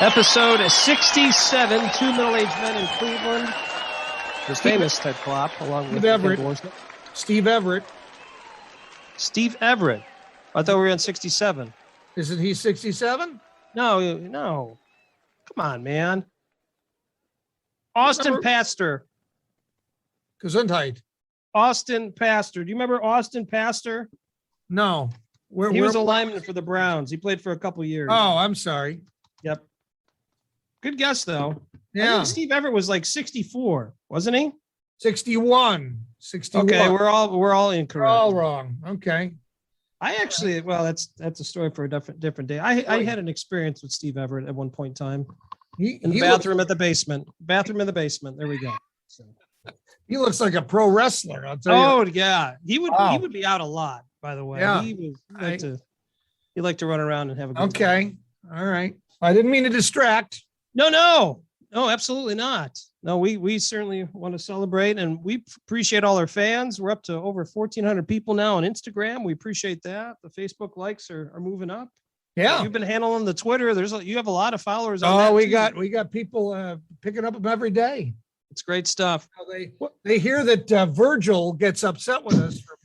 Episode 67, two middle-aged men in Cleveland. The famous Ted Klopp, along with Steve Everett. Steve Everett. I thought we were on 67. Isn't he 67? No. Come on, man. Austin Pastor. Gesundheit. Austin Pastor. Do you remember Austin Pastor? No. He was a lineman for the Browns. He played for a couple years. Oh, I'm sorry. Yep. Good guess, though. Yeah. I think Steve Everett was like 64, wasn't he? 61. Okay, we're all incorrect. We're all wrong. Okay. That's a story for a different day. I had an experience with Steve Everett at one point in time. In the bathroom at the basement. Bathroom in the basement. There we go. So. He looks like a pro wrestler. I'll tell you. Oh yeah, he would be out a lot. By the way, yeah. He liked to run around and have a good time. All right. I didn't mean to distract. No, absolutely not. No, we certainly want to celebrate, and we appreciate all our fans. We're up to over 1,400 people now on Instagram. We appreciate that. The Facebook likes are moving up. Yeah, you've been handling the Twitter. You have a lot of followers. We got people picking up them every day. It's great stuff. They hear that Virgil gets upset with us for,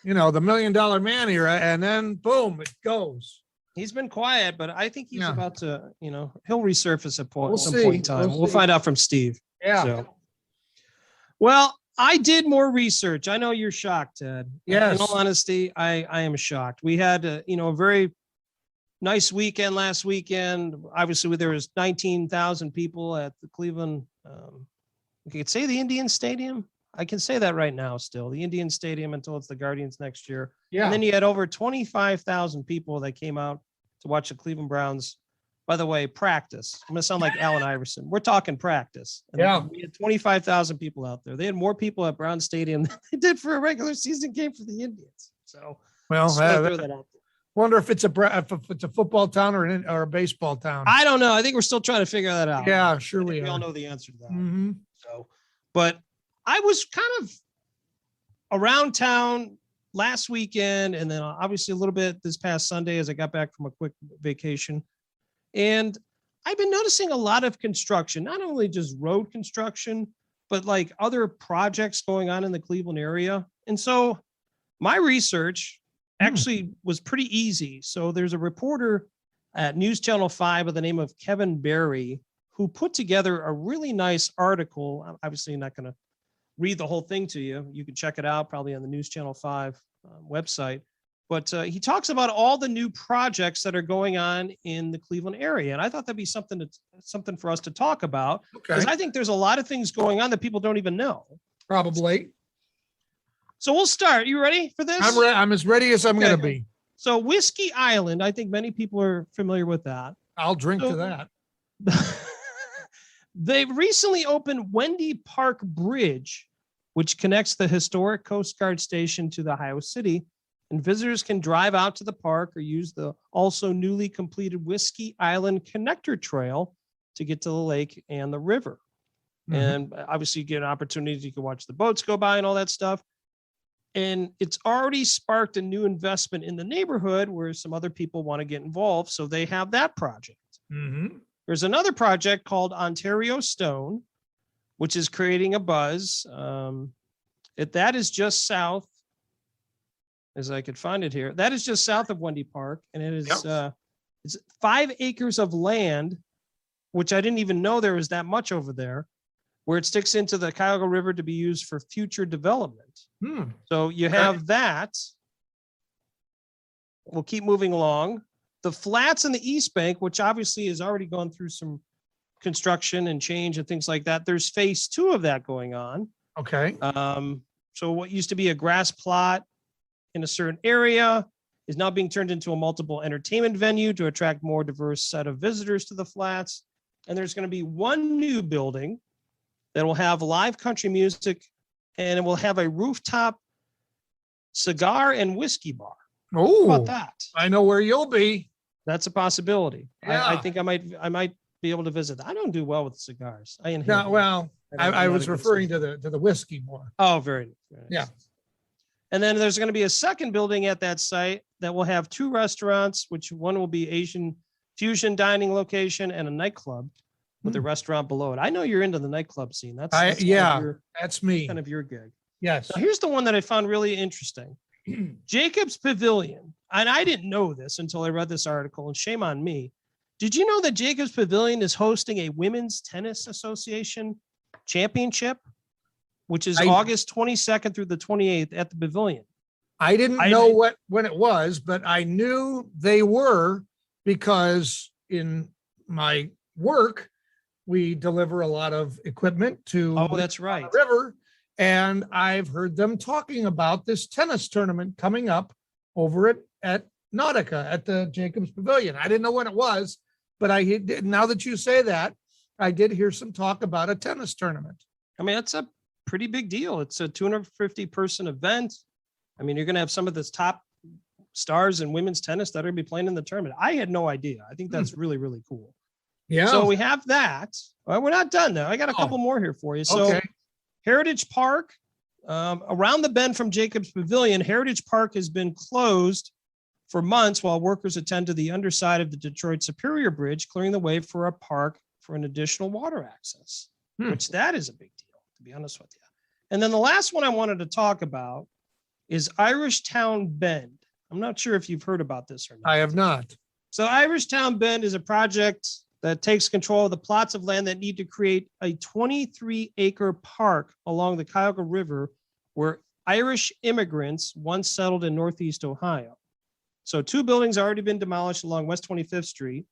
the $1 million man here, and then boom, it goes. He's been quiet, but I think he's about to, he'll resurface at some point in time. We'll find out from Steve. Yeah. So. Well, I did more research. I know you're shocked, Ted. Yes. In all honesty, I am shocked. We had, a very nice weekend last weekend. Obviously, there was 19,000 people at the Cleveland. You could say the Indian Stadium. I can say that right now still. The Indian Stadium until it's the Guardians next year. Yeah. And then you had over 25,000 people that came out to watch the Cleveland Browns. By the way, practice. I'm going to sound like Allen Iverson. We're talking practice. And yeah. We had 25,000 people out there. They had more people at Brown Stadium than they did for a regular season game for the Indians. So, throw that out there. Wonder if it's a football town or a baseball town. I don't know. I think we're still trying to figure that out. Yeah, sure we all know the answer to that. Mm-hmm. So, but I was kind of around town last weekend, and then obviously a little bit this past Sunday as I got back from a quick vacation. And I've been noticing a lot of construction, not only just road construction, but like other projects going on in the Cleveland area. And so my research actually was pretty easy. So there's a reporter at News Channel 5 by the name of Kevin Barry who put together a really nice article. I'm obviously not going to read the whole thing to you. You can check it out probably on the News Channel 5 website. But he talks about all the new projects that are going on in the Cleveland area. And I thought that'd be something for us to talk about. Because I think there's a lot of things going on that people don't even know. Probably. So we'll start. You ready for this? I'm as ready as I'm going to be. So Whiskey Island, I think many people are familiar with that. I'll drink to that. They recently opened Wendy Park Bridge, which connects the historic Coast Guard station to the Ohio City. And visitors can drive out to the park or use the also newly completed Whiskey Island Connector Trail to get to the lake and the river. Mm-hmm. And obviously you get an opportunity, you can watch the boats go by and all that stuff. And it's already sparked a new investment in the neighborhood where some other people want to get involved. So they have that project. Mm-hmm. There's another project called Ontario Stone, which is creating a buzz. That is just south, as I could find it here. That is just south of Wendy Park. And it is it's 5 acres of land, which I didn't even know there was that much over there, where it sticks into the Cuyahoga River to be used for future development. So you have that. We'll keep moving along. The flats in the East Bank, which obviously has already gone through some construction and change and things like that. There's phase 2 of that going on. Okay. So what used to be a grass plot in a certain area is now being turned into a multiple entertainment venue to attract more diverse set of visitors to the flats. And there's going to be one new building that will have live country music, and it will have a rooftop cigar and whiskey bar. Oh, how about that? I know where you'll be. That's a possibility. Yeah. I think I might be able to visit. I don't do well with cigars. I was referring to the whiskey more. Oh, very nice. Yeah. And then there's going to be a second building at that site that will have 2 restaurants, which one will be Asian fusion dining location, and a nightclub with a restaurant below it. I know you're into the nightclub scene. That's that's me. Kind of your gig. Yes. Now, here's the one that I found really interesting. Jacobs Pavilion. And I didn't know this until I read this article, and shame on me. Did you know that Jacobs Pavilion is hosting a Women's Tennis Association championship, which is August 22nd through the 28th at the Pavilion? I didn't know when it was, but I knew they were because in my work, we deliver a lot of equipment to that's right. the river. And I've heard them talking about this tennis tournament coming up over at Nautica at the Jacobs Pavilion. I didn't know when it was, but now that you say that, I did hear some talk about a tennis tournament. I mean, that's a pretty big deal. It's a 250 person event. I mean, you're going to have some of the top stars in women's tennis that are going to be playing in the tournament. I had no idea. I think that's really, really cool. Yeah. So we have that. Well, we're not done though. I got a couple more here for you. So Heritage Park, around the bend from Jacobs Pavilion, Heritage Park has been closed for months while workers attend to the underside of the Detroit Superior Bridge, clearing the way for a park for an additional water access, which that is a big deal, to be honest with you. And then the last one I wanted to talk about is Irishtown Bend. I'm not sure if you've heard about this or not. I have not. So Irishtown Bend is a project that takes control of the plots of land that need to create a 23-acre park along the Cuyahoga River where Irish immigrants once settled in Northeast Ohio. So 2 buildings have already been demolished along West 25th Street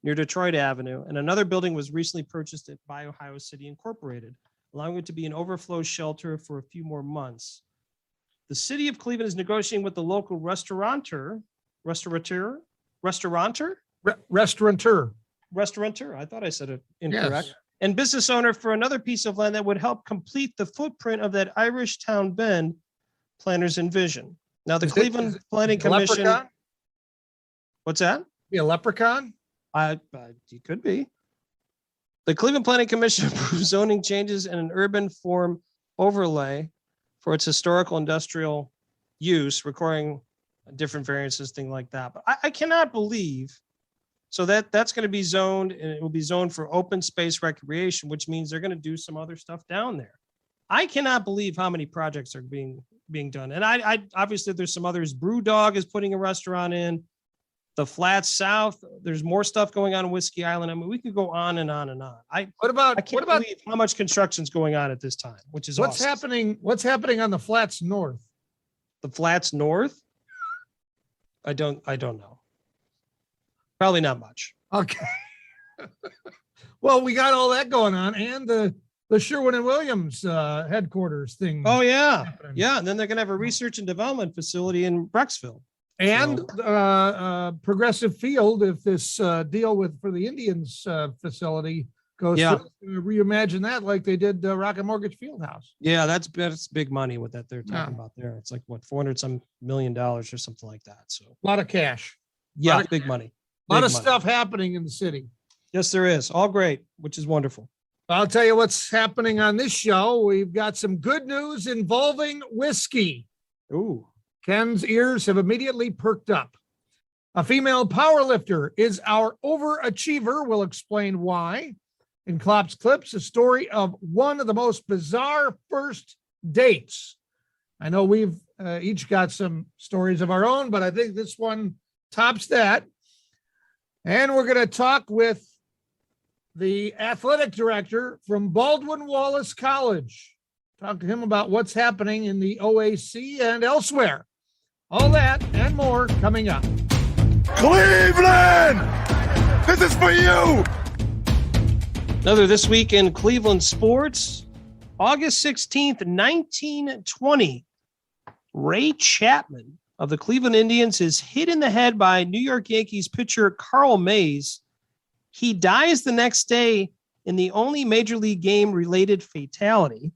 near Detroit Avenue, and another building was recently purchased by Ohio City Incorporated, allowing it to be an overflow shelter for a few more months. The city of Cleveland is negotiating with the local restaurateur. I thought I said it incorrect. Yes. And business owner for another piece of land that would help complete the footprint of that Irishtown Bend planners envision. Now, the Cleveland Planning Commission. Leprechaun? What's that? Be a leprechaun? It could be. The Cleveland Planning Commission approved zoning changes and an urban form overlay for its historical industrial use, requiring different variances, things like that. But I cannot believe. So that's going to be zoned, and it will be zoned for open space recreation, which means they're going to do some other stuff down there. I cannot believe how many projects are being done. And I obviously there's some others. Brewdog is putting a restaurant in. The Flats South, there's more stuff going on in Whiskey Island. I mean, we could go on and on and on. I can't believe how much construction's going on at this time, which is what's awesome. What's happening on the Flats North? The Flats North? I don't know. Probably not much. Okay. Well, we got all that going on, and the Sherwin and Williams headquarters thing. Oh yeah, happening. Yeah. And then they're going to have a research and development facility in Brecksville, and Progressive Field. If this deal for the Indians facility goes through, reimagine that like they did Rocket Mortgage Fieldhouse. Yeah, that's big money with that they're talking about there. It's like what $400 million or something like that. So a lot of cash. Yeah, big money. A lot of stuff happening in the city. Yes, there is. All great, which is wonderful. I'll tell you what's happening on this show. We've got some good news involving whiskey. Ooh. Ken's ears have immediately perked up. A female powerlifter is our overachiever. We'll explain why. In Klopp's Klips, a story of one of the most bizarre first dates. I know we've each got some stories of our own, but I think this one tops that. And we're going to talk with the athletic director from Baldwin Wallace College. Talk to him about what's happening in the OAC and elsewhere. All that and more coming up. Cleveland! This is for you! Another This Week in Cleveland Sports. August 16th, 1920. Ray Chapman of the Cleveland Indians is hit in the head by New York Yankees pitcher Carl Mays. He dies the next day in the only major league game related fatality.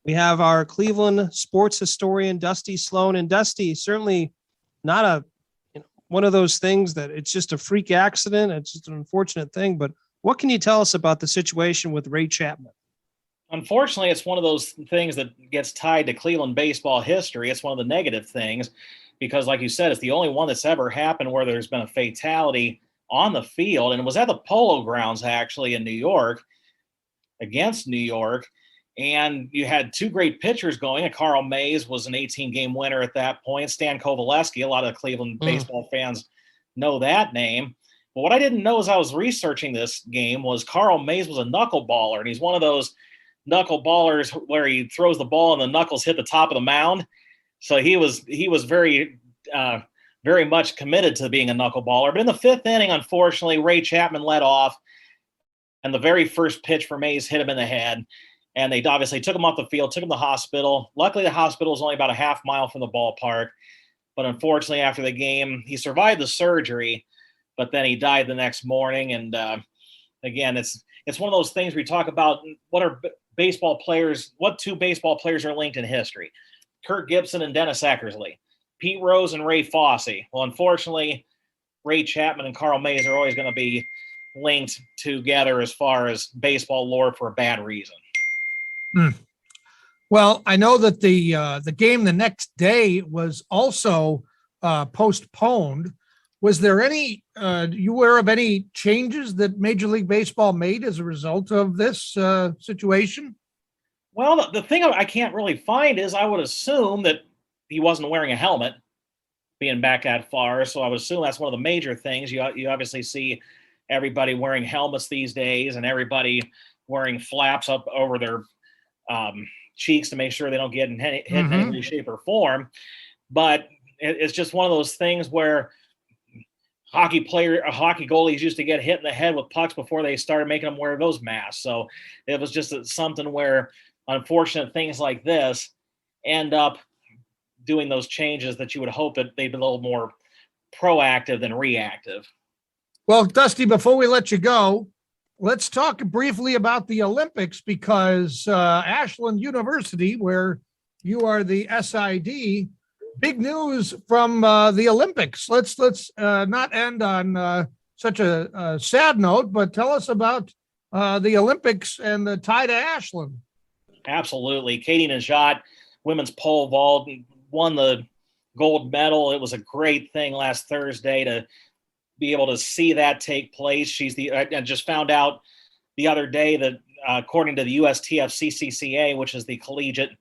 We have our Cleveland sports historian, Dusty Sloan. And Dusty, certainly not one of those things that it's just a freak accident. It's just an unfortunate thing. But what can you tell us about the situation with Ray Chapman? Unfortunately, it's one of those things that gets tied to Cleveland baseball history. It's one of the negative things because, like you said, it's the only one that's ever happened where there's been a fatality on the field, and it was at the Polo Grounds actually in New York against New York. And you had two great pitchers going. And Carl Mays was an 18-game winner at that point. Stan Kovaleski, a lot of Cleveland baseball fans know that name. But what I didn't know as I was researching this game was Carl Mays was a knuckleballer, and he's one of those knuckleballers where he throws the ball and the knuckles hit the top of the mound. So he was very much committed to being a knuckleballer. But in the fifth inning, unfortunately, Ray Chapman led off, and the very first pitch for Mays hit him in the head. And they obviously took him off the field, took him to the hospital. Luckily, the hospital was only about a half mile from the ballpark. But unfortunately, after the game, he survived the surgery, but then he died the next morning. And again, it's one of those things we talk about what two baseball players are linked in history. Kirk Gibson and Dennis Eckersley, Pete Rose and Ray Fosse. Well, unfortunately, Ray Chapman and Carl Mays are always going to be linked together as far as baseball lore for a bad reason. Well, I know that the game the next day was also postponed. Was there any, you aware of any changes that Major League Baseball made as a result of this situation? Well, the thing I can't really find is I would assume that he wasn't wearing a helmet being back that far. So I would assume that's one of the major things. You obviously see everybody wearing helmets these days and everybody wearing flaps up over their cheeks to make sure they don't get hit in any way, shape, or form. But it's just one of those things where hockey goalies used to get hit in the head with pucks before they started making them wear those masks. So it was just something where unfortunate things like this end up doing those changes that you would hope that they'd be a little more proactive than reactive. Well, Dusty, before we let you go, let's talk briefly about the Olympics, because Ashland University, where you are the SID, big news from the Olympics. Let's not end on such a sad note, but tell us about the Olympics and the tie to Ashland. Absolutely. Katie Najat, women's pole vault, won the gold medal. It was a great thing last Thursday to be able to see that take place. I just found out the other day that according to the USTF-CCCA, which is the Collegiate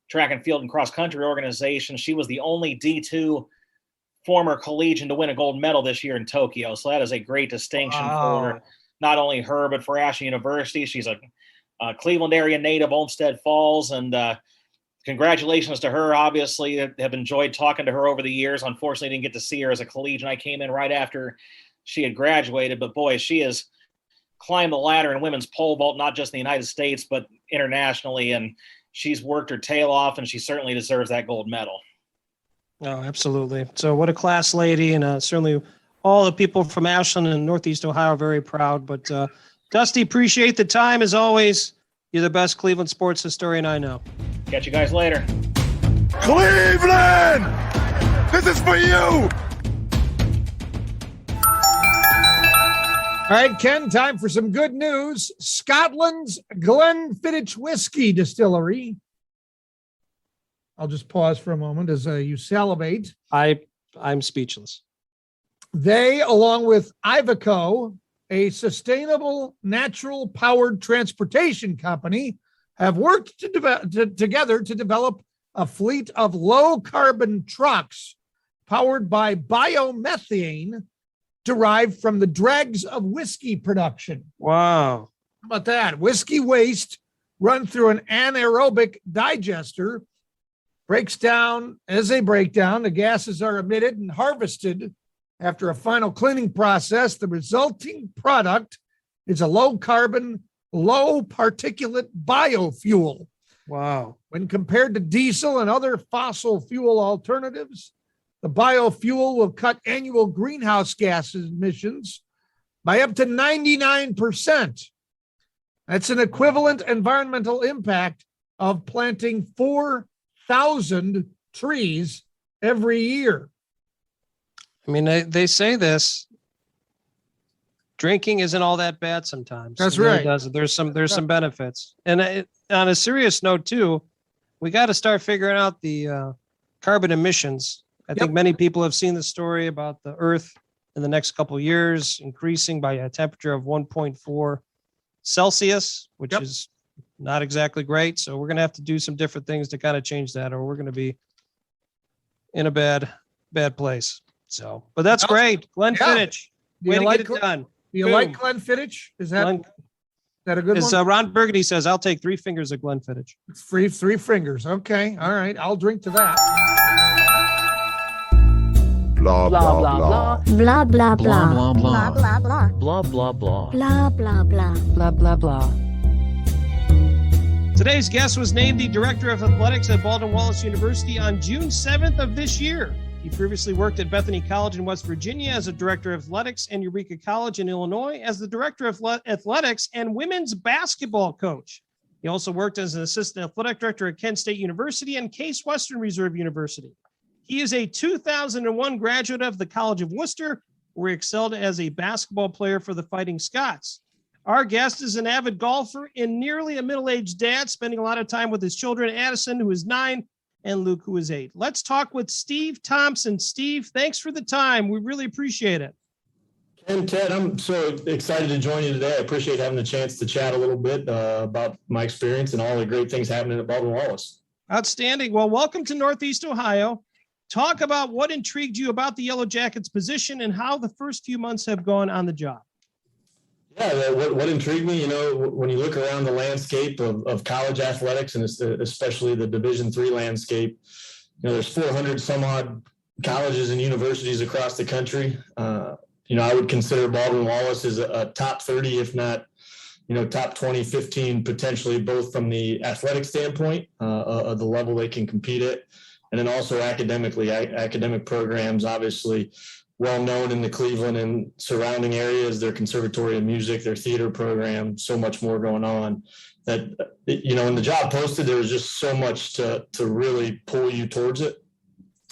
Track and Field and Cross Country Organization, she was the only D2 former collegian to win a gold medal this year in Tokyo. So that is a great distinction for not only her, but for Ashland University. She's a Cleveland area native, Olmsted Falls, and congratulations to her. Obviously, I have enjoyed talking to her over the years. Unfortunately, didn't get to see her as a collegian. I came in right after she had graduated, but boy, she has climbed the ladder in women's pole vault, not just in the United States, but internationally. And she's worked her tail off, and she certainly deserves that gold medal. Oh, absolutely. So what a class lady, and certainly all the people from Ashland and Northeast Ohio are very proud. But Dusty, appreciate the time as always. You're the best Cleveland sports historian I know. Catch you guys later. Cleveland! This is for you! All right, Ken, time for some good news. Scotland's Glenfiddich Whiskey Distillery. I'll just pause for a moment as you salivate. I'm speechless. They, along with Iveco, a sustainable natural powered transportation company, have worked together to develop a fleet of low carbon trucks powered by biomethane derived from the dregs of whiskey production. Wow. How about that? Whiskey waste run through an anaerobic digester, breaks down. As they break down, the gases are emitted and harvested. After a final cleaning process, the resulting product is a low carbon, low particulate biofuel. Wow. When compared to diesel and other fossil fuel alternatives, the biofuel will cut annual greenhouse gas emissions by up to 99%. That's an equivalent environmental impact of planting 4,000 trees every year. I mean, they say this. Drinking isn't all that bad sometimes. That's It really right. doesn't. There's some benefits. And on a serious note too, we got to start figuring out the carbon emissions. I think many people have seen the story about the Earth in the next couple of years, increasing by a temperature of 1.4 Celsius, which is not exactly great. So we're going to have to do some different things to kind of change that, or we're going to be in a bad place. So, but that's great. Glenn Fittich, way to get it done. Do you like Glenn Fittich? Is that a good one? Ron Burgundy says, I'll take 3 fingers of Glenn Fittich. Three fingers. Okay. All right. I'll drink to that. Blah, blah, blah. Blah, blah, blah. Blah, blah, blah. Blah, blah, blah. Blah, blah, blah. Blah, blah, blah. Blah, blah, blah. Today's guest was named the Director of Athletics at Baldwin Wallace University on June 7th of this year. He previously worked at Bethany College in West Virginia as a Director of Athletics and Eureka College in Illinois as the Director of Athletics and Women's Basketball Coach. He also worked as an Assistant Athletic Director at Kent State University and Case Western Reserve University. He is a 2001 graduate of the College of Worcester, where he excelled as a basketball player for the Fighting Scots. Our guest is an avid golfer and nearly a middle-aged dad, spending a lot of time with his children, Addison, who is 9, and Luke, who is 8. Let's talk with Steve Thompson. Steve, thanks for the time. We really appreciate it. And Ted, I'm so excited to join you today. I appreciate having the chance to chat a little bit about my experience and all the great things happening at Baldwin Wallace. Outstanding. Well, welcome to Northeast Ohio. Talk about what intrigued you about the Yellow Jackets position and how the first few months have gone on the job. Yeah, what intrigued me, when you look around the landscape of college athletics and especially the Division III landscape, there's 400 some odd colleges and universities across the country. I would consider Baldwin Wallace as a top 30, if not, top 20, 15, potentially both from the athletic standpoint of the level they can compete at. And then also academically, academic programs, obviously well known in the Cleveland and surrounding areas, their Conservatory of Music, their theater program, so much more going on that, when the job posted, there was just so much to really pull you towards it.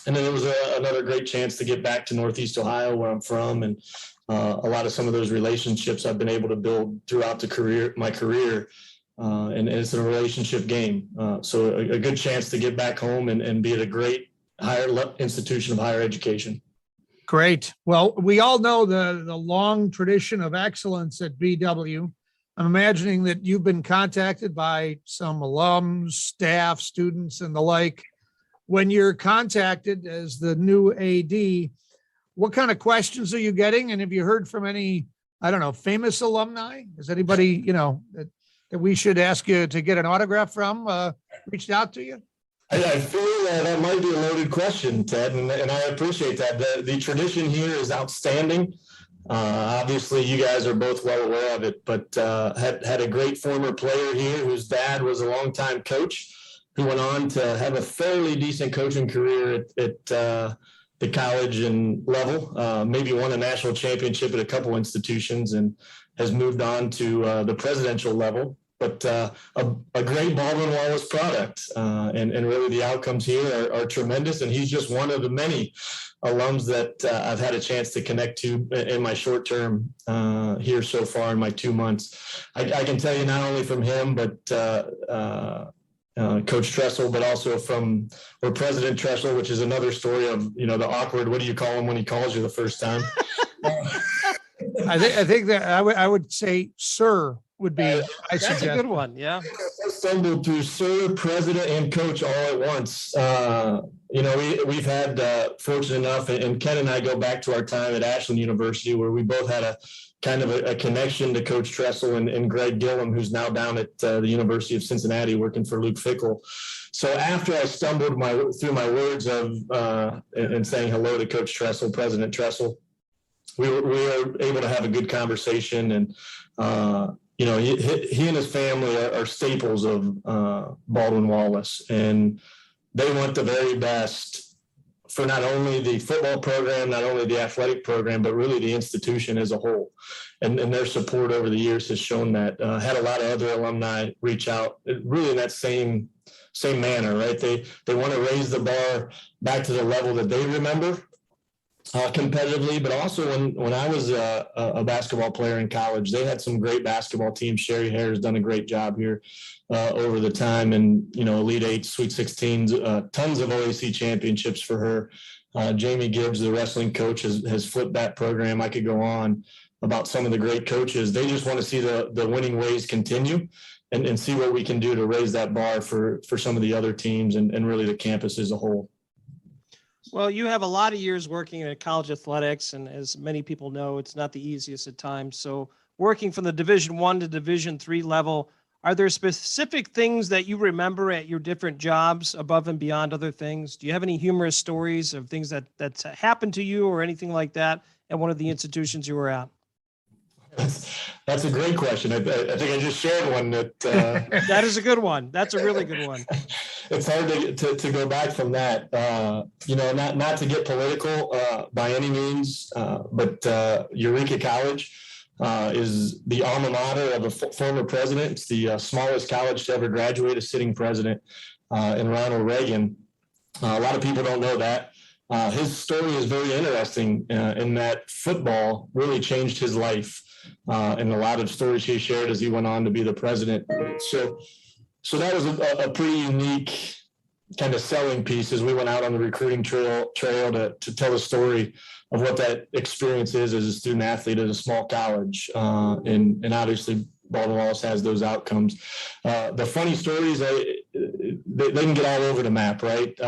And then there was another great chance to get back to Northeast Ohio, where I'm from. And a lot of some of those relationships I've been able to build throughout my career. And it's a relationship game. So a good chance to get back home and be at a great institution of higher education. Great. Well, we all know the long tradition of excellence at BW. I'm imagining that you've been contacted by some alums, staff, students, and the like. When you're contacted as the new AD, what kind of questions are you getting? And have you heard from any, famous alumni? Is anybody, that we should ask you to get an autograph from, reached out to you? I feel that might be a loaded question, Ted, and I appreciate that. The tradition here is outstanding. Obviously, you guys are both well aware of it, but had a great former player here whose dad was a longtime coach who went on to have a fairly decent coaching career at the college and level, maybe won a national championship at a couple institutions and has moved on to the presidential level. But a great Baldwin Wallace product, and really the outcomes here are tremendous. And he's just one of the many alums that I've had a chance to connect to in my short term here so far in my 2 months. I can tell you not only from him, but Coach Tressel, but also or President Tressel, which is another story of, the awkward, what do you call him when he calls you the first time? I think that I would say, sir, would be. That's a good one. Yeah. I stumbled through Sir, President, and Coach all at once. We've had fortunate enough, and Ken and I go back to our time at Ashland University, where we both had a kind of a connection to Coach Tressel and Greg Gillum, who's now down at the University of Cincinnati working for Luke Fickell. So after I stumbled through my words of and saying hello to Coach Tressel, President Tressel, we were able to have a good conversation, and he and his family are staples of Baldwin Wallace, and they want the very best for not only the football program, not only the athletic program, but really the institution as a whole. And their support over the years has shown that. Had a lot of other alumni reach out really in that same manner, right? They want to raise the bar back to the level that they remember competitively, but also when I was a basketball player in college, they had some great basketball teams. Sherry Hare has done a great job here over the time, and Elite Eight, Sweet 16s, tons of OAC championships for her. Jamie Gibbs, the wrestling coach, has flipped that program. I could go on about some of the great coaches. They just want to see the winning ways continue and see what we can do to raise that bar for some of the other teams and really the campus as a whole. Well, you have a lot of years working in college athletics, and as many people know, it's not the easiest at times. So working from the Division I to Division III level, are there specific things that you remember at your different jobs above and beyond other things? Do you have any humorous stories of things that's happened to you or anything like that at one of the institutions you were at? That's a great question. I think I just shared one that that is a good one. That's a really good one. It's hard to go back from that. Not to get political by any means, but Eureka College is the alma mater of a former president. It's the smallest college to ever graduate a sitting president in Ronald Reagan. A lot of people don't know that. His story is very interesting in that football really changed his life. And a lot of stories he shared as he went on to be the president. So that was a pretty unique kind of selling piece as we went out on the recruiting trail to tell the story of what that experience is as a student athlete at a small college. And obviously Baldwin Wallace has those outcomes. The funny stories, they can get all over the map, right?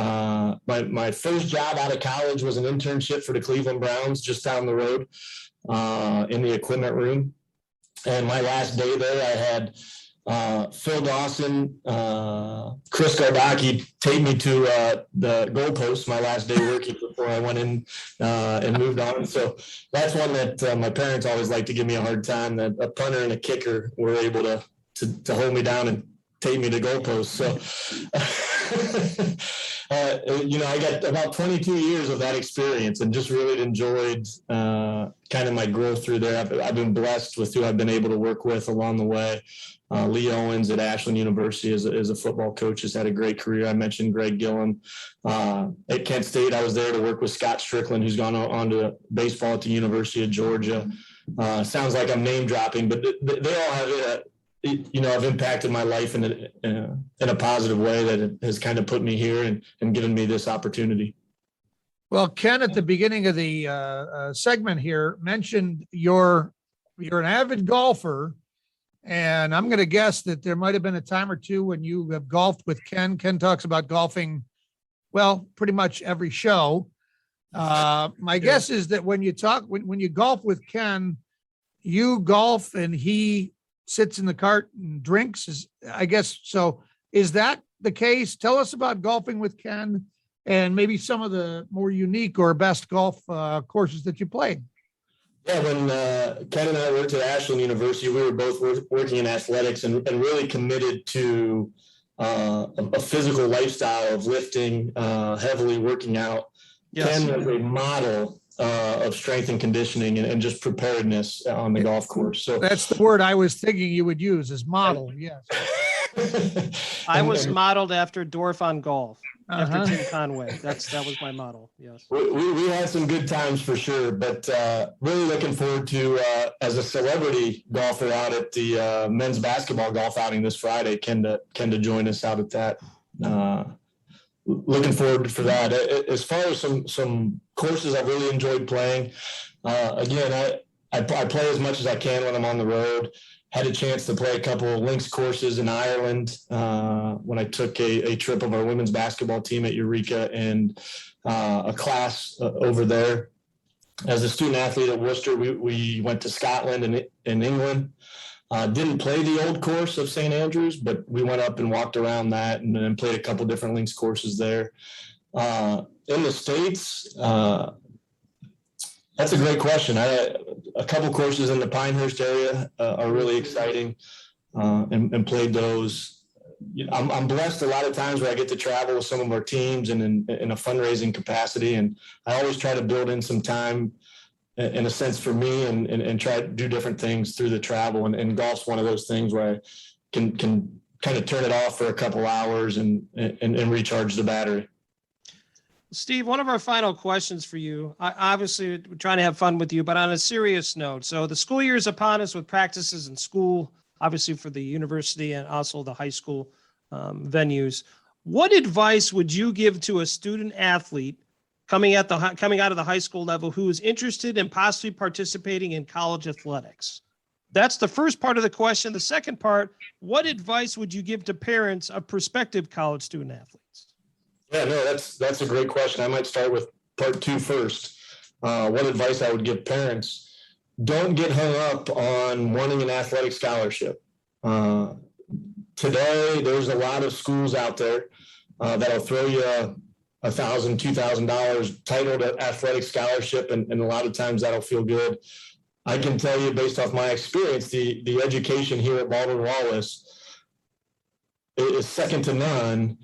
My first job out of college was an internship for the Cleveland Browns just down the road in the equipment room. And my last day there, I had Phil Dawson, Chris Gardocki take me to the goalpost my last day working before I went in and moved on. So that's one that my parents always like to give me a hard time, that a punter and a kicker were able to hold me down and take me to goalposts. So, I got about 22 years of that experience and just really enjoyed kind of my growth through there. I've been blessed with who I've been able to work with along the way. Lee Owens at Ashland University as a football coach has had a great career. I mentioned Greg Gillen. At Kent State, I was there to work with Scott Strickland, who's gone on to baseball at the University of Georgia. Sounds like I'm name dropping, but they all have have impacted my life in a positive way that has kind of put me here and given me this opportunity. Well, Ken, at the beginning of the segment here, mentioned you're an avid golfer, and I'm going to guess that there might have been a time or two when you have golfed with Ken. Ken talks about golfing, well, pretty much every show. My guess is that when you golf with Ken, you golf and he sits in the cart and drinks, I guess. So is that the case? Tell us about golfing with Ken and maybe some of the more unique or best golf courses that you played. Yeah, when Ken and I worked at Ashland University, we were both working in athletics and really committed to a physical lifestyle of lifting, heavily working out. Yes. Ken was a model of strength and conditioning and just preparedness on the golf course. So that's the word I was thinking you would use, is model. Yes. I was modeled after Dorf on golf, after Tim Conway. That was my model. Yes. We had some good times for sure, but really looking forward to as a celebrity golfer out at the men's basketball golf outing this Friday. Ken to join us out at that. Looking forward for that. As far as some courses I've really enjoyed playing, again, I play as much as I can when I'm on the road. Had a chance to play a couple of links courses in Ireland when I took a trip of our women's basketball team at Eureka and a class over there. As a student athlete at Worcester, we went to Scotland and England. Didn't play the old course of St. Andrews, but we went up and walked around that and then played a couple different links courses there. In the States, that's a great question. A couple courses in the Pinehurst area are really exciting and played those. I'm blessed a lot of times where I get to travel with some of our teams and in a fundraising capacity. And I always try to build in some time in a sense for me and try to do different things through the travel. And golf's one of those things where I can kind of turn it off for a couple hours and recharge the battery. Steve, one of our final questions for you, obviously we're trying to have fun with you, but on a serious note. So the school year is upon us with practices in school, obviously for the university and also the high school venues. What advice would you give to a student athlete coming out of the high school level who is interested in possibly participating in college athletics? That's the first part of the question. The second part, what advice would you give to parents of prospective college student athletes? Yeah, no, that's a great question. I might start with part two first. What advice I would give parents: don't get hung up on wanting an athletic scholarship. Today, there's a lot of schools out there that'll throw you $1,000, $2,000 titled athletic scholarship, and a lot of times that'll feel good. I can tell you, based off my experience, the education here at Baldwin Wallace is second to none.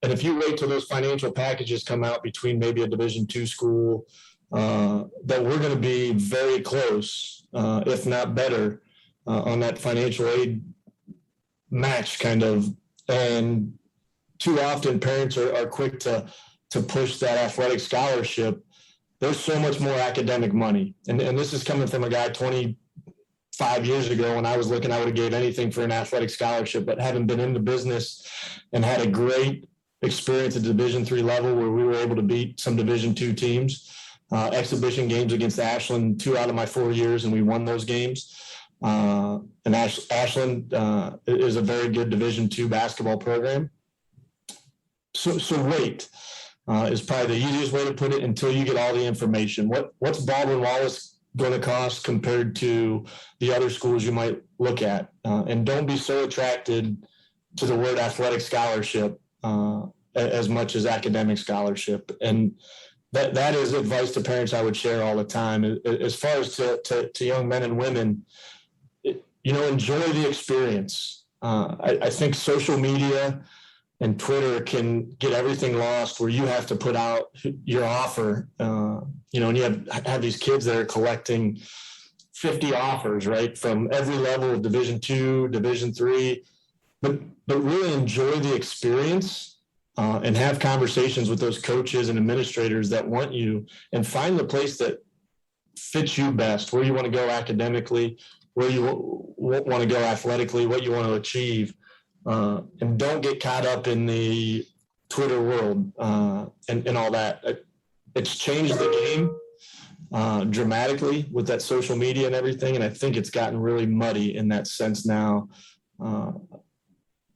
And if you wait till those financial packages come out between maybe a Division II school, that we're going to be very close, if not better, on that financial aid match kind of. And too often parents are quick to push that athletic scholarship. There's so much more academic money. And this is coming from a guy 25 years ago. When I was looking, I would have gave anything for an athletic scholarship, but having been in the business and had a great experience at Division III level where we were able to beat some Division II teams, exhibition games against Ashland 2 out of my 4 years, and we won those games. And Ashland is a very good Division II basketball program. So wait is probably the easiest way to put it until you get all the information. What's Baldwin Wallace going to cost compared to the other schools you might look at? And don't be so attracted to the word athletic scholarship as much as academic scholarship. And that is advice to parents I would share all the time. As far as to young men and women, enjoy the experience. I think social media and Twitter can get everything lost where you have to put out your offer, and you have these kids that are collecting 50 offers, right, from every level of Division II, Division III, but really enjoy the experience and have conversations with those coaches and administrators that want you, and find the place that fits you best, where you want to go academically, where you want to go athletically, what you want to achieve. And don't get caught up in the Twitter world and all that. It's changed the game dramatically with that social media and everything. And I think it's gotten really muddy in that sense now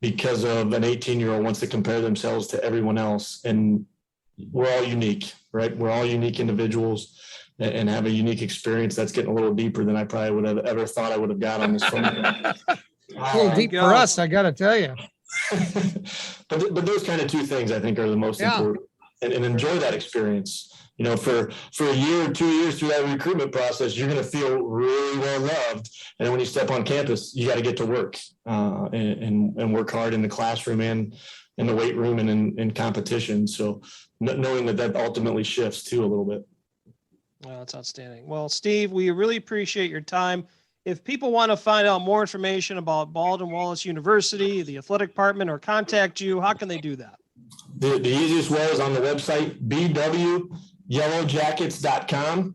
because of an 18-year-old wants to compare themselves to everyone else. And we're all unique, right? We're all unique individuals and have a unique experience that's getting a little deeper than I probably would have ever thought I would have got on this phone. A little deep for us, I got to tell you. but those kind of two things I think are the most important, and enjoy that experience. For a year or 2 years through that recruitment process, you're going to feel really well loved. And when you step on campus, you got to get to work and work hard in the classroom and in the weight room and in competition. So knowing that ultimately shifts too a little bit. Well, that's outstanding. Well, Steve, we really appreciate your time. If people want to find out more information about Baldwin Wallace University, the athletic department, or contact you, how can they do that? The easiest way is on the website, bwyellowjackets.com.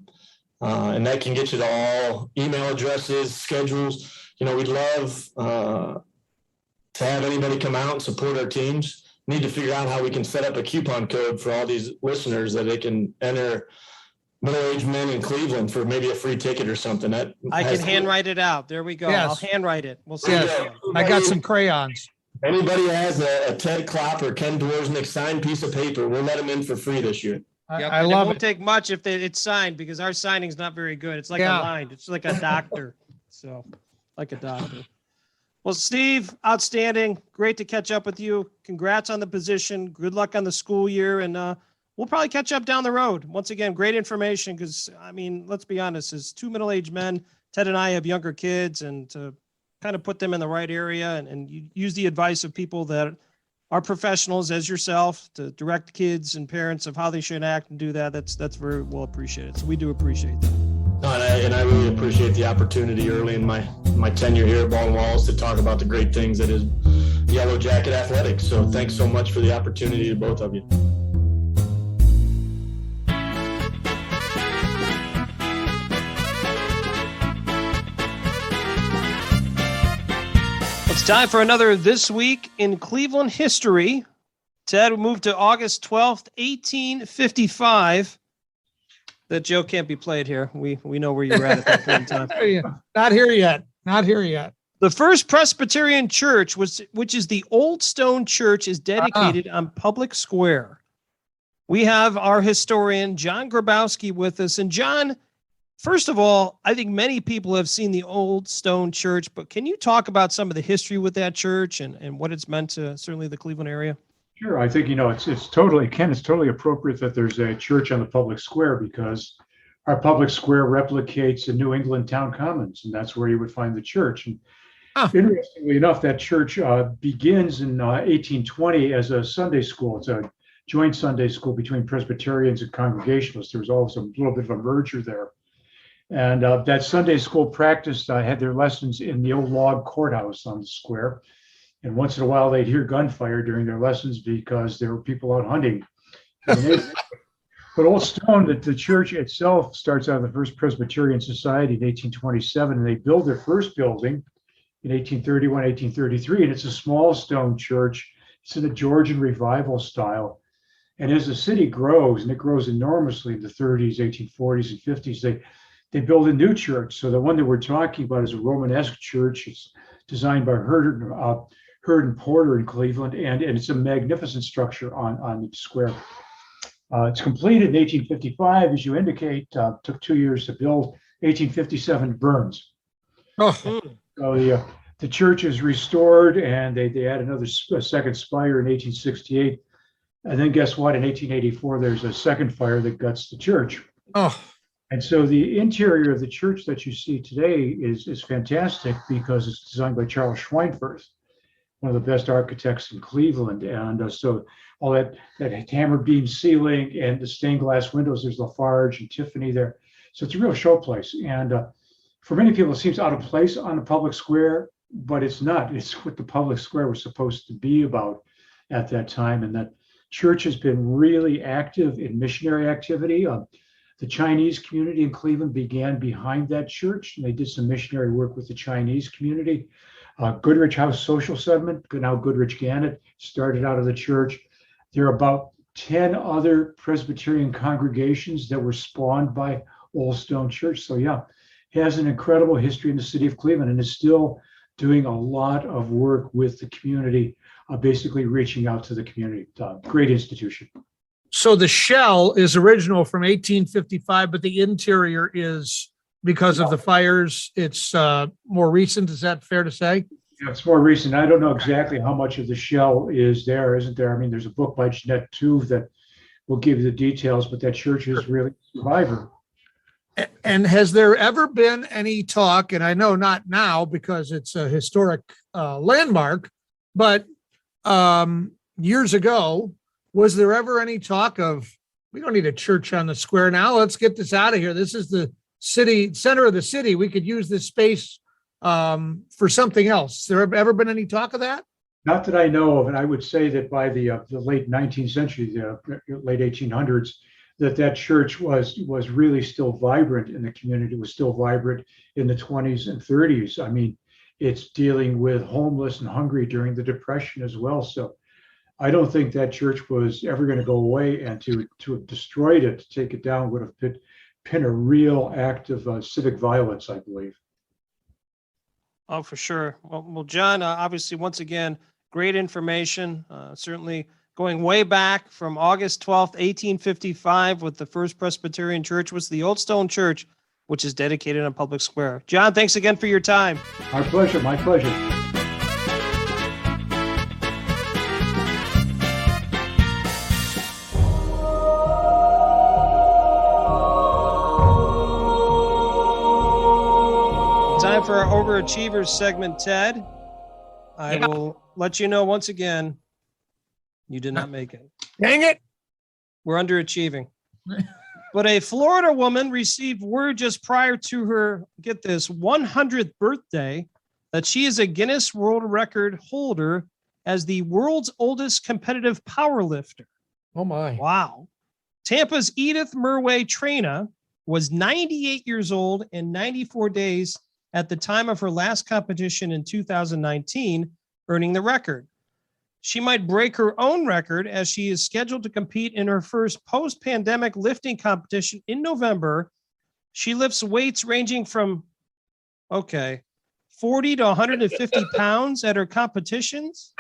And that can get you to all email addresses, schedules. We'd love to have anybody come out and support our teams. Need to figure out how we can set up a coupon code for all these listeners that they can enter middle-aged men in Cleveland for maybe a free ticket or something. I can handwrite it out. There we go. Yes. I'll handwrite it. We'll see. Yes. I got some crayons. Anybody has a Ted Klopp or Ken Dworsnik signed piece of paper, we'll let them in for free this year. I it love won't it. take much if it's signed, because our signing's not very good. It's like a line. It's like a doctor. So like a doctor. Well, Steve, outstanding. Great to catch up with you. Congrats on the position. Good luck on the school year. And we'll probably catch up down the road. Once again, great information, because, let's be honest, as two middle-aged men, Ted and I have younger kids, and to kind of put them in the right area and use the advice of people that are professionals as yourself to direct kids and parents of how they should act and do that. That's very well appreciated. So we do appreciate that. No, and I really appreciate the opportunity early in my tenure here at Baldwin Wallace to talk about the great things that is Yellow Jacket Athletics. So thanks so much for the opportunity to both of you. It's time for another This Week in Cleveland History. Ted, we moved to August 12th, 1855. That joke can't be played here. We know where you were at that point in time. Not here yet. Not here yet. The first Presbyterian church, which is the Old Stone Church, is dedicated on Public Square. We have our historian, John Grabowski, with us. And John, first of all, I think many people have seen the Old Stone Church, but can you talk about some of the history with that church and what it's meant to certainly the Cleveland area? Sure. I think, it's totally appropriate that there's a church on the public square because our public square replicates the New England town commons, and that's where you would find the church. And interestingly enough, that church begins in 1820 as a Sunday school. It's a joint Sunday school between Presbyterians and Congregationalists. There was always a little bit of a merger there. And that Sunday school practiced had their lessons in the old log courthouse on the square. And once in a while, they'd hear gunfire during their lessons because there were people out hunting. But Old Stone, the church itself starts out of the First Presbyterian Society in 1827, and they build their first building in 1831, 1833, and it's a small stone church. It's in the Georgian Revival style. And as the city grows, and it grows enormously in the 30s, 1840s, and 50s, they build a new church. So the one that we're talking about is a Romanesque church. It's designed by Hurd and Porter in Cleveland, and it's a magnificent structure on the square. It's completed in 1855, as you indicate. Took 2 years to build. 1857 burns. So the church is restored, and they add a second spire in 1868. And then guess what? In 1884, there's a second fire that guts the church. And so the interior of the church that you see today is fantastic because it's designed by Charles Schweinfurth, one of the best architects in Cleveland. And so all that hammer beam ceiling and the stained glass windows, there's Lafarge and Tiffany there. So it's a real showplace. And for many people, it seems out of place on the public square, but it's not. It's what the public square was supposed to be about at that time. And that church has been really active in missionary activity. The Chinese community in Cleveland began behind that church, and they did some missionary work with the Chinese community. Goodrich House Social Settlement, now Goodrich Gannett, started out of the church. There are about 10 other Presbyterian congregations that were spawned by Old Stone Church. So yeah, it has an incredible history in the city of Cleveland and is still doing a lot of work with the community, basically reaching out to the community. Great institution. So the shell is original from 1855, but the interior is, because of the fires, it's more recent. Is that fair to say? Yeah, it's more recent. I don't know exactly how much of the shell is there, isn't there? I mean, there's a book by Jeanette Tuve that will give you the details, but that church is really a survivor. And has there ever been any talk, and I know not now because it's a historic landmark, but years ago, was there ever any talk of, we don't need a church on the square now, let's get this out of here. This is the center of the city. We could use this space for something else. Has there ever been any talk of that? Not that I know of, and I would say that by the late 19th century, the late 1800s, that church was really still vibrant in the community. It was still vibrant in the 20s and 30s. I mean, it's dealing with homeless and hungry during the Depression as well. So I don't think that church was ever going to go away, and to have destroyed it, to take it down, would have been a real act of civic violence, I believe. Oh, for sure. Well, John, obviously, once again, great information. Certainly going way back from August 12th, 1855, with the First Presbyterian Church was the Old Stone Church, which is dedicated on Public Square. John, thanks again for your time. My pleasure. My pleasure. Time for our Overachievers segment, Ted. I will let you know once again, you did not make it. Dang it. We're underachieving. But a Florida woman received word just prior to her, get this, 100th birthday that she is a Guinness World Record holder as the world's oldest competitive powerlifter. Oh, my. Wow. Tampa's Edith Murway Traina was 98 years old and 94 days at the time of her last competition in 2019, earning the record. she might break her own record as she is scheduled to compete in her first post-pandemic lifting competition in November. She lifts weights ranging from, 40 to 150 pounds at her competitions.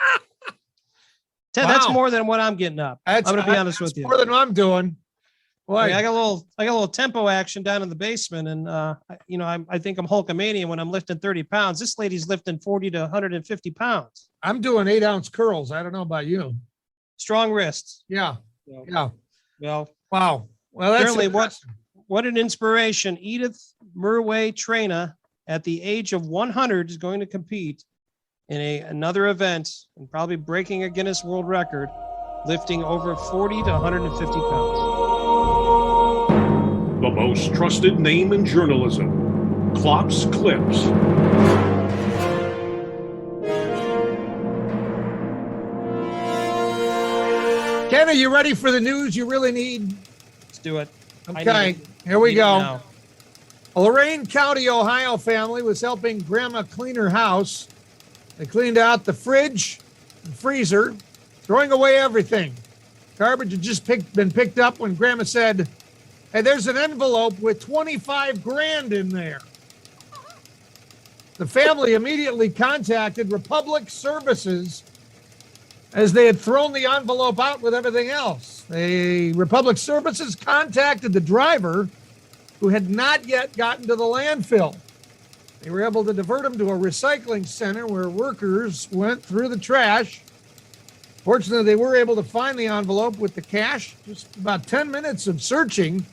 Ted, that's Wow. more than what I'm getting up. I'm going to be honest with you. More than I'm doing. Boy, I got a little tempo action down in the basement, and I think I'm Hulkamania when I'm lifting 30 pounds. This lady's lifting 40 to 150 pounds. I'm doing 8-ounce curls. I don't know about you. Strong wrists. Yeah. So, Yeah. well, Wow. Well, that's apparently impressive. what an inspiration. Edith Murway Traina, at the age of 100, is going to compete in another event and probably breaking a Guinness World Record, lifting over 40 to 150 pounds. The most trusted name in journalism, Klopp's Klips. Ken, are you ready for the news you really need? Let's do it. Okay, here we go. A Lorain County, Ohio family was helping Grandma clean her house. They cleaned out the fridge and freezer, throwing away everything. Garbage had just been picked up when Grandma said, "Hey, there's an envelope with 25 grand in there." The family immediately contacted Republic Services as they had thrown the envelope out with everything else. Republic Services contacted the driver, who had not yet gotten to the landfill. They were able to divert him to a recycling center where workers went through the trash. Fortunately, they were able to find the envelope with the cash. Just about 10 minutes of searching,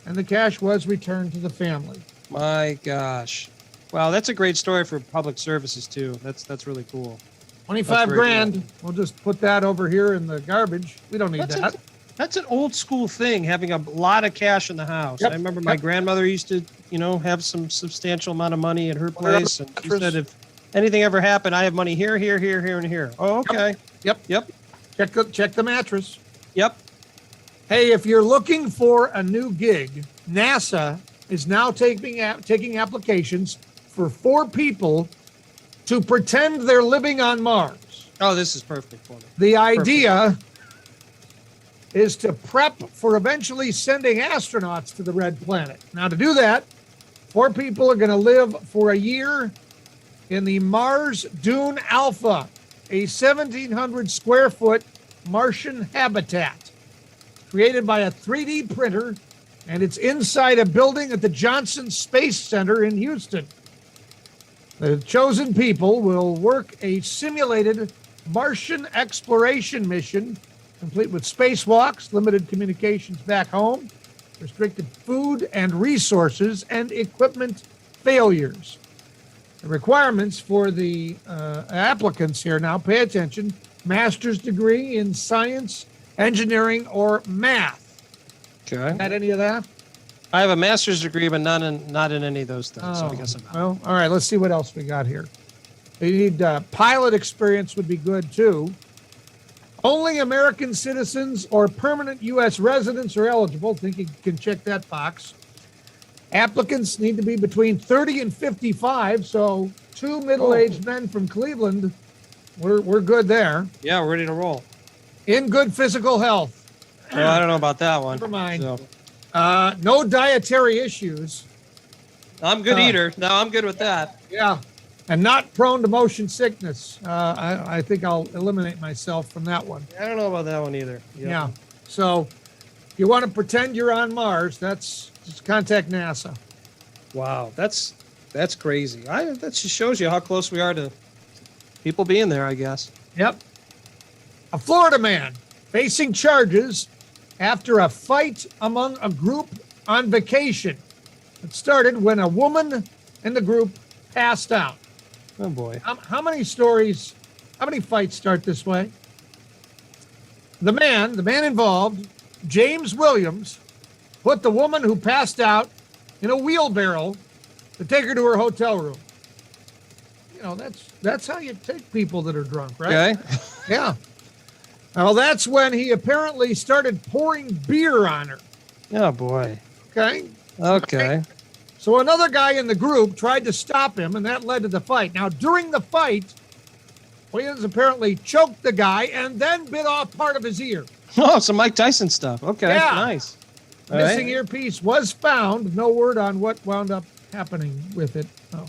and the cash was returned to the family. My gosh. Wow, that's a great story for public services too. That's really cool. 25 very grand. cool. We'll just put that over here in the garbage. We don't need that. That's an old school thing, having a lot of cash in the house. Yep. I remember my grandmother used to, have some substantial amount of money at her place. And she said, if anything ever happened, I have money here, here, here, here, and here. Oh, okay. Yep. Check the mattress. Yep. Hey, if you're looking for a new gig, NASA is now taking applications for 4 people to pretend they're living on Mars. Oh, this is perfect for me. The idea is to prep for eventually sending astronauts to the red planet. Now, to do that, 4 people are going to live for a year in the Mars Dune Alpha, a 1,700 square foot Martian habitat created by a 3D printer, and it's inside a building at the Johnson Space Center in Houston. The chosen people will work a simulated Martian exploration mission, complete with spacewalks, limited communications back home, restricted food and resources, and equipment failures. The requirements for the applicants here now, pay attention, master's degree in science, engineering, or math. Okay. Got any of that? I have a master's degree, but not in any of those things. So I guess I'm not. Well, all right, let's see what else we got here. They need pilot experience would be good too. Only American citizens or permanent U.S. residents are eligible. I think you can check that box. Applicants need to be between 30 and 55. So 2 middle-aged men from Cleveland, we're good there. Yeah, we're ready to roll. In good physical health. Well, I don't know about that one. Never mind. So, no dietary issues. I'm a good eater. No, I'm good with that. Yeah. And not prone to motion sickness. I think I'll eliminate myself from that one. I don't know about that one either. Yep. Yeah. So if you want to pretend you're on Mars, just contact NASA. Wow, that's crazy. That just shows you how close we are to people being there, I guess. Yep. A Florida man facing charges after a fight among a group on vacation. It started when a woman in the group passed out. Oh boy. How many fights start this way? The man involved, James Williams, put the woman who passed out in a wheelbarrow to take her to her hotel room. That's how you take people that are drunk, right? Okay. Yeah. Well, that's when he apparently started pouring beer on her. Oh boy. Okay. So another guy in the group tried to stop him, and that led to the fight. Now, during the fight, Williams apparently choked the guy and then bit off part of his ear. Oh, some Mike Tyson stuff. Okay, Yeah. nice. All Missing right. earpiece was found. No word on what wound up happening with it. Oh.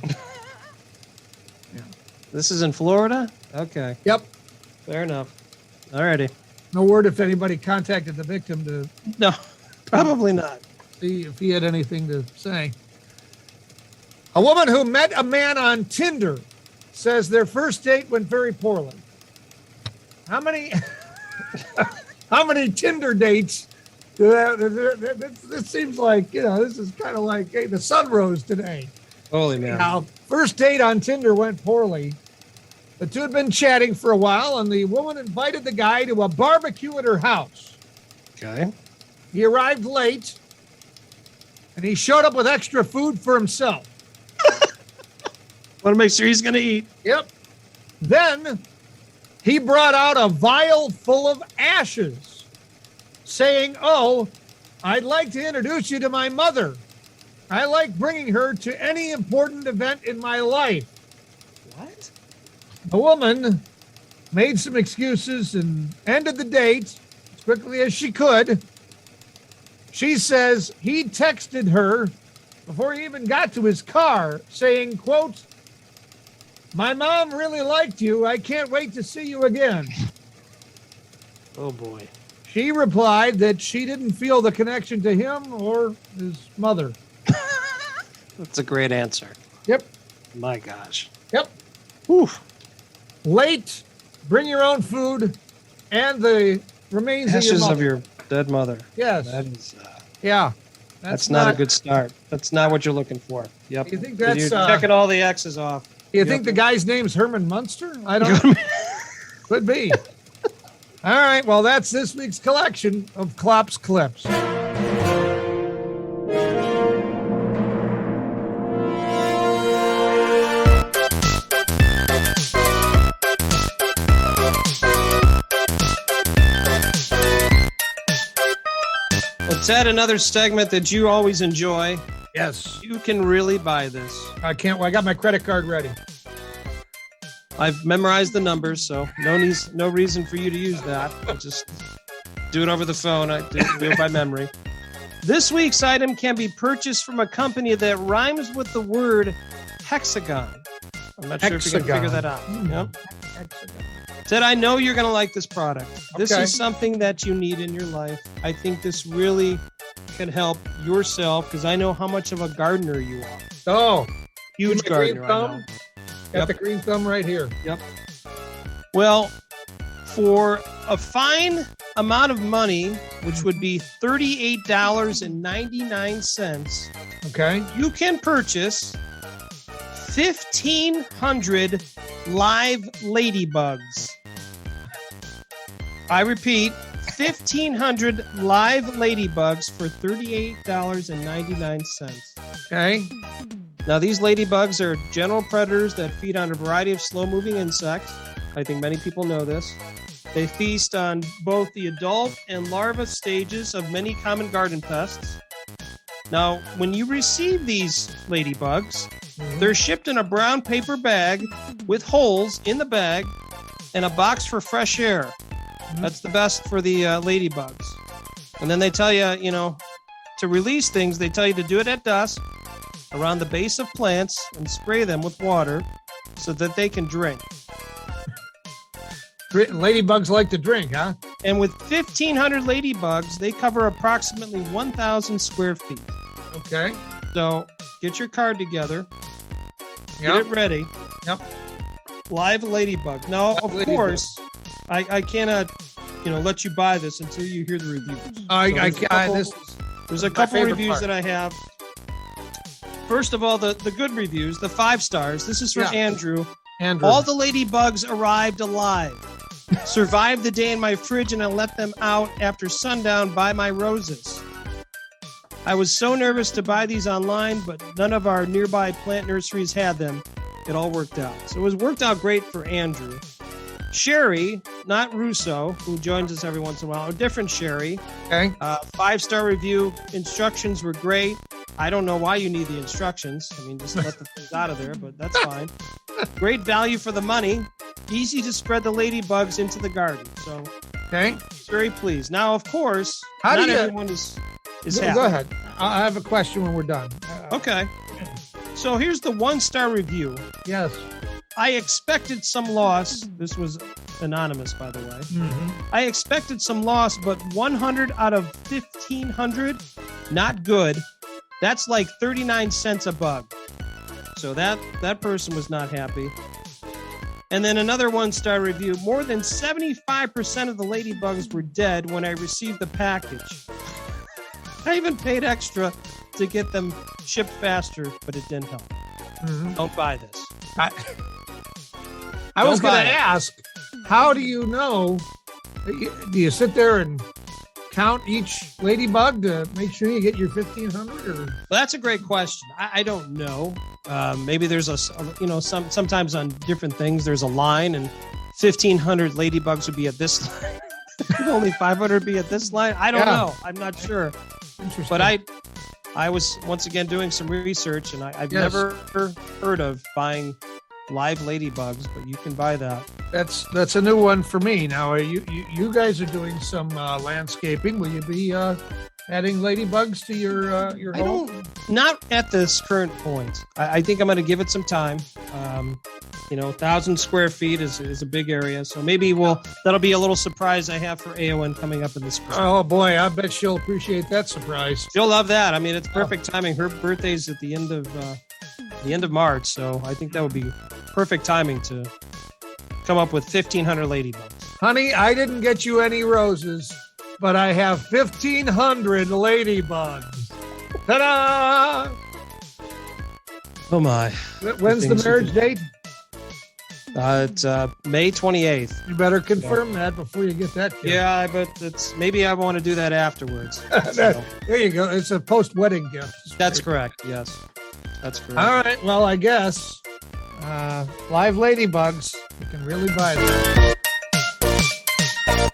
This is in Florida? Okay, Yep. fair enough. All righty. No word if anybody contacted the victim to No, probably not. see if he had anything to say. A woman who met a man on Tinder says their first date went very poorly. How many Tinder dates? This seems like, this is kind of like, hey, the sun rose today. Holy man. Now, first date on Tinder went poorly. The two had been chatting for a while, and the woman invited the guy to a barbecue at her house. Okay. He arrived late, and he showed up with extra food for himself. Want to make sure he's going to eat. Yep. Then he brought out a vial full of ashes, saying, "Oh, I'd like to introduce you to my mother. I like bringing her to any important event in my life." What? The woman made some excuses and ended the date as quickly as she could. She says he texted her before he even got to his car saying, quote, "My mom really liked you. I can't wait to see you again." Oh boy. She replied that she didn't feel the connection to him or his mother. That's a great answer. Yep. My gosh. Yep. Whew. Late, bring your own food, and the remains Ashes of of your your dead mother. Yes. That is. Yeah. That's not a good start. That's not what you're looking for. Yep. You think You're that's checking all the X's off. You think the guy's name's Herman Munster? I don't know. Could be. All right. Well, that's this week's collection of Klopp's Klips. Let's add another segment that you always enjoy. Yes. You can really buy this. I can't. Well, I got my credit card ready. I've memorized the numbers, so no reason for you to use that. I'll just do it over the phone. I do it by memory. This week's item can be purchased from a company that rhymes with the word hexagon. I'm not sure if you can figure that out. Yep. Ted, I know you're going to like this product. This Okay. is something that you need in your life. I think this really can help yourself because I know how much of a gardener you are. Oh, Huge my green gardener. I thumb? know. Got the green thumb right here. Well, for a fine amount of money, which would be $38.99, Okay. you can purchase 1,500 live ladybugs. I repeat, 1,500 live ladybugs for $38.99. Okay. Now, these ladybugs are general predators that feed on a variety of slow-moving insects. I think many people know this. They feast on both the adult and larva stages of many common garden pests. Now, when you receive these ladybugs, they're shipped in a brown paper bag with holes in the bag and a box for fresh air. That's the best for the ladybugs. And then they tell you, to release things, they tell you to do it at dusk around the base of plants and spray them with water so that they can drink. Ladybugs like to drink, huh? And with 1,500 ladybugs, they cover approximately 1,000 square feet. Okay. So get your card together. Yep. Get it ready. Yep. Live ladybug. Now, of ladybug. course, I cannot, let you buy this until you hear the reviews. There's a couple favorite reviews part. that I have. First of all, the good reviews, the 5 stars. This is from Yeah. Andrew. Andrew. All the ladybugs arrived alive. Survived the day in my fridge and I let them out after sundown by my roses. I was so nervous to buy these online, but none of our nearby plant nurseries had them. It all worked out. So it was worked out great for Andrew. Sherry, not Russo, who joins us every once in a while, a different Sherry. Okay. 5-star review. Instructions were great. I don't know why you need the instructions. I mean, just let the things out of there, but that's fine. Great value for the money. easy to spread the ladybugs into the garden. So Okay. very pleased. Now, of course, How do not you- everyone is Go happy. ahead. I have a question when we're done. Okay. So here's the 1-star review. Yes. I expected some loss. This was anonymous, by the way. I expected some loss, but 100 out of 1,500, not good. That's like 39 cents a bug. So that person was not happy. And then another 1-star review. More than 75% of the ladybugs were dead when I received the package. I even paid extra to get them shipped faster, but it didn't help. Don't buy this. I was Don't going buy to it. ask, how do you know? Do you sit there and count each ladybug to make sure you get your 1,500? Or Well, that's a great question. I don't know. Maybe there's sometimes on different things there's a line, and 1,500 ladybugs would be at this line. Only 500 be at this line. I don't know. I'm not sure. interesting? But I was once again doing some research, and I've Yes. never heard of buying live ladybugs, but you can buy that. That's a new one for me. Now, you guys are doing some landscaping. Will you be adding ladybugs to your I home? don't, not at this current point. I think I'm going to give it some time. 1,000 square feet is a big area, so maybe that'll be a little surprise I have for AON coming up in the spring. Oh boy, I bet she'll appreciate that surprise. She'll love that. I mean, it's perfect timing. Her birthday's at the end of March, so I think that would be perfect timing to come up with 1,500 ladybugs. Honey, I didn't get you any roses, but I have 1,500 ladybugs. Ta-da! Oh my! When's the Things you marriage date? It's May 28th. You better confirm that before you get that. Gift. Yeah, but maybe I want to do that afterwards. So, There you go. It's a post-wedding gift. that's correct. Yes, that's correct. All right. Well, I guess live ladybugs. You can really buy them.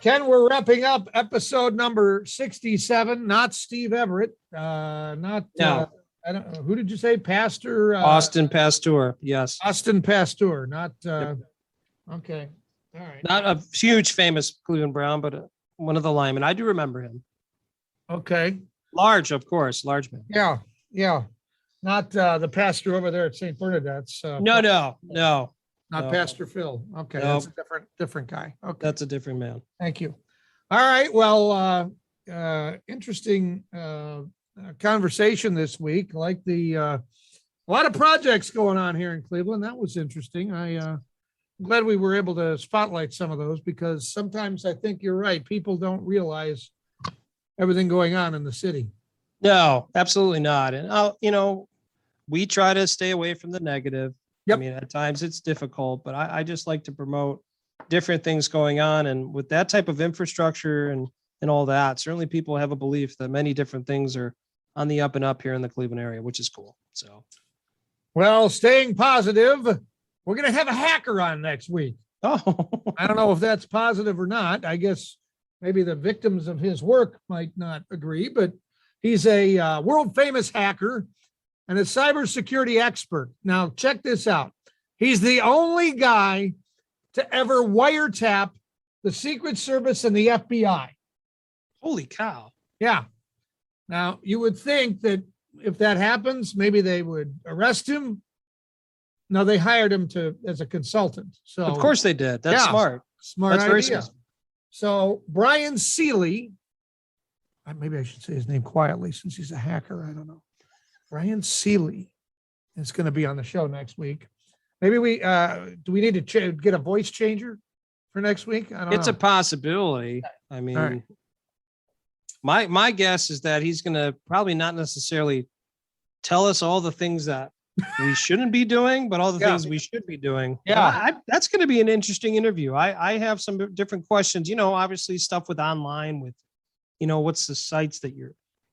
Ken, we're wrapping up episode number 67. Not Steve Everett. Not. No. I don't know. Who did you say? Pastor Austin Pasteur. Yes, Austin Pasteur. Not. Okay. All right. not a huge famous Cleveland Brown, but one of the linemen. I do remember him. Okay. Large, of course, large man. Yeah. Yeah. Not the pastor over there at St. Bernadette's. No. Not no. Pastor Phil. Okay. No. That's a different guy. Okay. That's a different man. Thank you. All right. Well, interesting conversation this week. Like a lot of projects going on here in Cleveland. That was interesting. I'm glad we were able to spotlight some of those because sometimes I think you're right. People don't realize everything going on in the city. No, absolutely not. And we try to stay away from the negative. Yep. I mean, at times it's difficult, but I just like to promote different things going on. And with that type of infrastructure and all that, certainly people have a belief that many different things are on the up and up here in the Cleveland area, which is cool. So, Well, staying positive, we're going to have a hacker on next week. oh, I don't know if that's positive or not. I guess maybe the victims of his work might not agree, but he's a world famous hacker and a cybersecurity expert. Now, check this out. He's the only guy to ever wiretap the Secret Service and the FBI. holy cow. Yeah. Now, you would think that if that happens, maybe they would arrest him. No, they hired him as a consultant. So Of course they did. That's Yeah. smart. smart That's very idea. smart. So Brian Seeley, maybe I should say his name quietly since he's a hacker. I don't know. Brian Seeley is going to be on the show next week. Maybe do we need to get a voice changer for next week? I don't It's know. a possibility. I mean, right. my guess is that he's going to probably not necessarily tell us all the things that we shouldn't be doing, but all the Yeah. things we should be doing. Yeah. That's going to be an interesting interview. I have some different questions, obviously stuff with online with, what's the sites that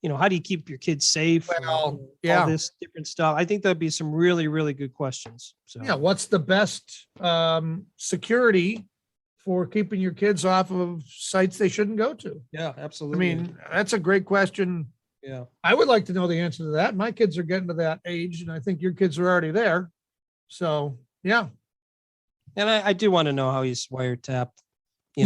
how do you keep your kids safe? and Well, yeah. all this different stuff. I think that'd be some really, really good questions. So Yeah, what's the best security for keeping your kids off of sites they shouldn't go to? yeah, I absolutely. mean, that's a great question. yeah. I would like to know the answer to that. My kids are getting to that age, and I think your kids are already there. So, yeah. And I do want to know how he's wiretapped, the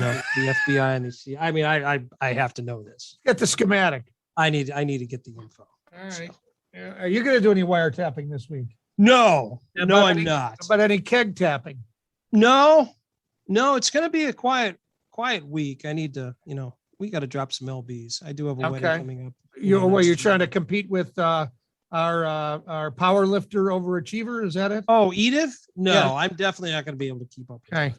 FBI and the CIA. I mean, I have to know this. Get the schematic. I need to get the info. All right. Are you going to do any wiretapping this week? No, I'm not. How about any keg tapping? No, it's going to be a quiet week. I need to, we got to drop some LBs. I do have a wedding coming up. You're trying to compete with our power lifter overachiever. Is that it? Oh, Edith? No, Yeah. I'm definitely not going to be able to keep up. Okay.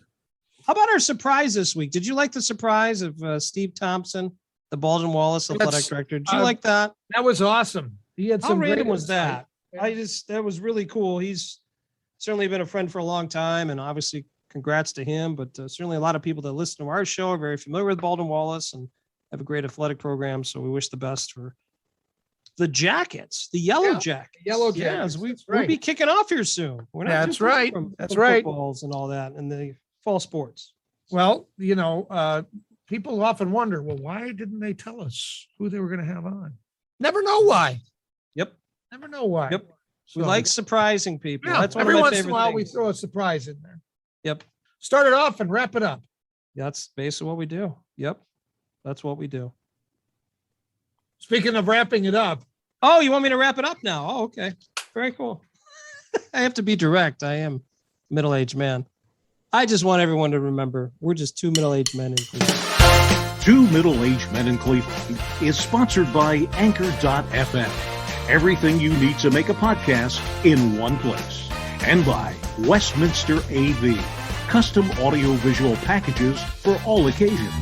How about our surprise this week? Did you like the surprise of Steve Thompson, the Baldwin Wallace athletic director? Did you like that? That was awesome. He had How some random great was insight. that? That was really cool. He's certainly been a friend for a long time, and obviously congrats to him, but certainly a lot of people that listen to our show are very familiar with Baldwin Wallace and have a great athletic program. So we wish the best for the Jackets, the Yellow Jackets. Yellow Jackets. Yeah, That's right. we'll be kicking off here soon. We're not That's too far right. from That's right. Footballs and all that and the fall sports. Well, people often wonder, well, why didn't they tell us who they were going to have on? Never know why. Yep. Never know why. Yep. We So, like surprising people. yeah, That's one every of my once in a favorite while we things. throw a surprise in there. Yep. Start it off and wrap it up. That's basically what we do. Yep. That's what we do. Speaking of wrapping it up, Oh, you want me to wrap it up now? Oh, okay. Very cool. I have to be direct. I am a middle-aged man. I just want everyone to remember we're just two middle-aged men in Cleveland. Two Middle-Aged Men in Cleveland is sponsored by Anchor.fm. Everything you need to make a podcast in one place. And by Westminster AV. Custom audio-visual packages for all occasions.